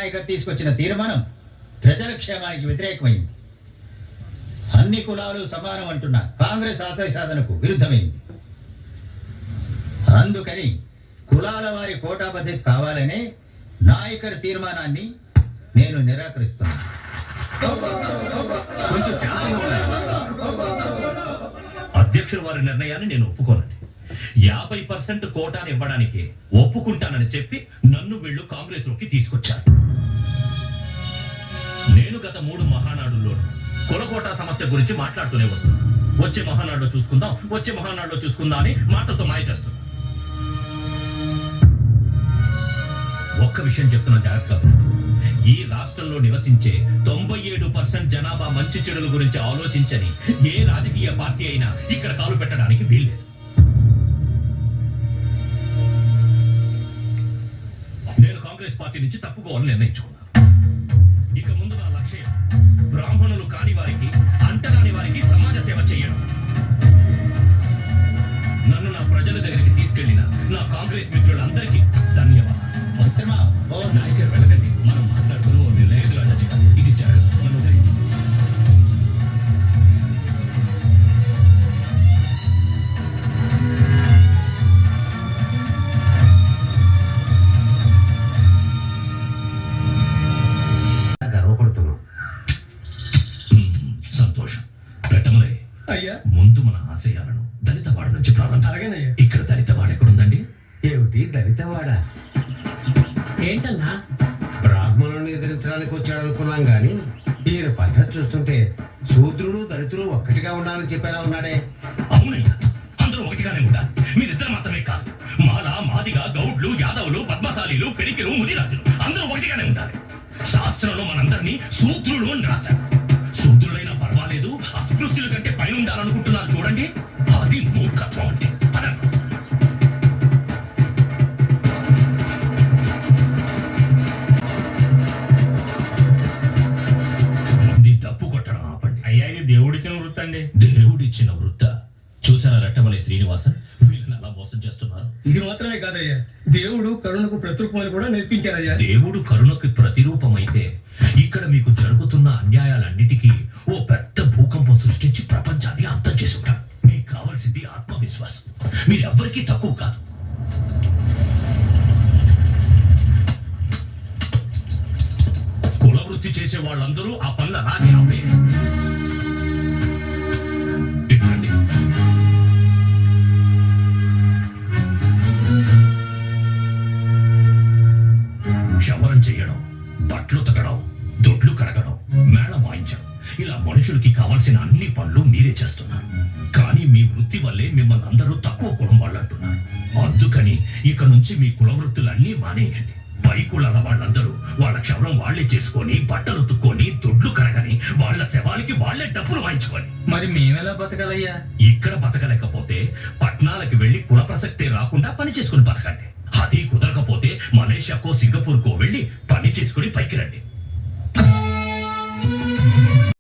నాయకర్ తీసుకొచ్చిన తీర్మానం ప్రజల క్షేమానికి వ్యతిరేకమైంది. అన్ని కులాలు సమానం అంటున్న కాంగ్రెస్ ఆశయ సాధనకు విరుద్ధమైంది. అందుకని కులాల వారి కోటా పద్ధతి కావాలనే నాయకర్ తీర్మానాన్ని నేను నిరాకరిస్తున్నాను. కొంచెం అధ్యక్షుల వారి నిర్ణయాన్ని నేను ఒప్పుకోనండి. 50% కోటాను ఇవ్వడానికి ఒప్పుకుంటానని చెప్పి నన్ను వీళ్ళు కాంగ్రెస్ లోకి తీసుకొచ్చారు. నేను గత 3 మహానాడుల్లోనూ కులకోటా సమస్య గురించి మాట్లాడుతూనే వస్తున్నాను. వచ్చే మహానాడులో చూసుకుందాం అని మాటలతో మాయ చేస్తున్నా. ఒక్క విషయం చెప్తున్నా, జాగ్రత్తగా. ఈ రాష్ట్రంలో నివసించే 97% జనాభా మంచి చెడుల గురించి ఆలోచించని ఏ రాజకీయ పార్టీ అయినా ఇక్కడ కాలు పెట్టడానికి వీల్లేదు. నేను కాంగ్రెస్ పార్టీ నుంచి తప్పుకోవాలని నిర్ణయించుకున్నాను. ఇక ముందు నా లక్ష్యం బ్రాహ్మణులు కాని వారికి, అంటరాని వారికి సమాజ సేవ చేయడం. నన్ను నా ప్రజల దగ్గరికి తీసుకెళ్లిన నా కాంగ్రెస్ మిత్రులందరికీ ధన్యవాదాలు. నాయకర్ వెళ్ళకండి, మనం మాట్లాడుకున్నాం. లేదు రాజాజీ, ఇది జరగదు. గర్వపడుతున్నాం. సంతోషం. పెట్టమలే అయ్యా, ముందు మన ఆశయాలను దళితవాడ నుంచి ప్రారంభం. అలాగేనయ్యా. ఇక్కడ దళితవాడ ఎక్కడుందండి? ఏమిటి దళితవాడ? ఏంటన్నా? బ్రాహ్మణుని ఎదిరించడానికి వచ్చాడు అనుకున్నాం గాని ఈయన పద్ధతి చూస్తుంటే శూద్రుడు దళితులు ఒక్కటిగా ఉండాలని చెప్పేలా ఉన్నాడే. అవునయ్యా, అందరూ ఒకటిగానే ఉండాలి. మీరిద్దరు మాత్రమే కాదు, మాల, మాదిగ, గౌడ్లు, యాదవులు, పద్మశాలీలు, పెరికిలు, ముదిరాజులు అందరూ ఒకటిగానే ఉండాలి. శాస్త్రంలో మనందరినీ శూద్రులు అని రాశారు. శూద్రులైనా పర్వాలేదు, అస్పృశ్యుల కంటే పైన ఉండాలనుకుంటున్నారు చూడండి. అది మూర్ఖత్వం అంటే. పదండి. తప్పు కొట్టడం ఆపండి. అయ్యా, ఇది దేవుడిచ్చిన వృత్తి అండి. దేవుడిచ్చిన వృత్త. చూసారా రెట్టమలై శ్రీనివాసన్ వీళ్ళని అలా మోసం చేస్తున్నారు. ఇది మాత్రమే కాదయ్యా, దేవుడు కరుణకు ప్రతిరూపమని కూడా నేర్పించారయ్యా. దేవుడు కరుణకు ప్రతిరూపమైతే ఇక్కడ మీకు జరుగుతున్న అన్యాయాలన్నిటికీ ఓ పెద్ద భూకంపం సృష్టించి ప్రపంచాన్ని అంతం చేసి ఉంటాడు. మీకు కావాల్సింది ఆత్మవిశ్వాసం. మీరెవ్వరికీ తక్కువ కాదు. కుల వృత్తి చేసే వాళ్ళందరూ ఆ పనులు అలాగే ఆపే. క్షవరం చేయడం, బట్టలు ఉతకడం, దొడ్లు కడగడం, మేళం వాయించడం, ఇలా మనుషులకి కావాల్సిన అన్ని పనులు మీరే చేస్తున్నారు. కానీ మీ వృత్తి వల్లే మిమ్మల్ని అందరూ తక్కువ కులం వాళ్ళు అంటున్నారు. అందుకని ఇక నుంచి మీ కుల వృత్తులన్నీ మానేయండి. పై కులాల వాళ్ళందరూ వాళ్ళ క్షవరం వాళ్లే చేసుకొని, బట్టలు ఉతుక్కొని, దొడ్లు కడగని, వాళ్ళ శవాలకి వాళ్లే డబ్బులు వాయించుకొని. మరి మేమెలా బతకాలయ్యా? ఇక్కడ బతకలేకపోతే పట్నాలకి వెళ్లి కుల ప్రసక్తే రాకుండా పని చేసుకుని బతకండి.